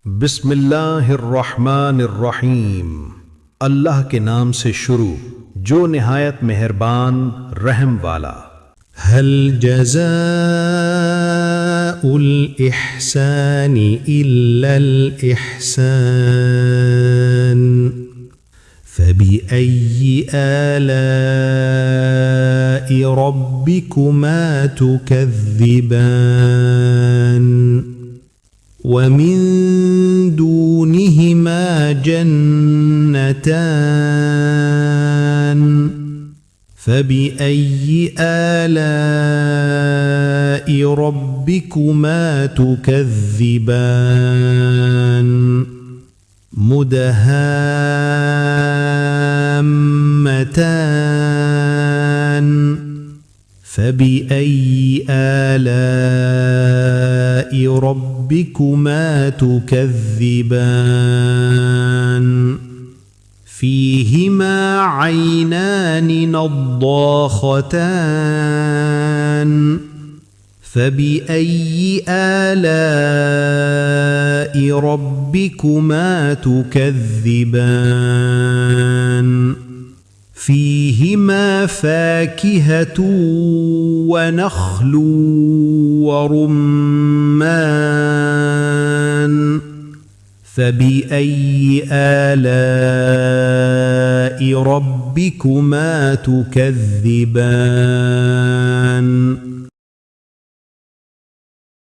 बिस्मिल्लाहिर्रहमानिर्रहीम। अल्लाह के नाम से शुरू जो निहायत मेहरबान रहम वाला। हल जज़ाउल इहसानी इल्लल इहसान फबिअय्यि आलाइ रब्बिकुमा तुकज़्ज़िबान वमिन दूनिहिमा जन्नतान फबिअय्यि आलाइ रब्बिकुमा तुकज़्ज़िबान मुदहाम्मतान फबिअय्यि आलाइ रब्बिकुमा तुकज़्ज़िबान فيهما عينان نضاختان فبأي آلاء ربكما تكذبان فيهما فاكهة ونخل ورمان فبأي آلاء ربكما تكذبان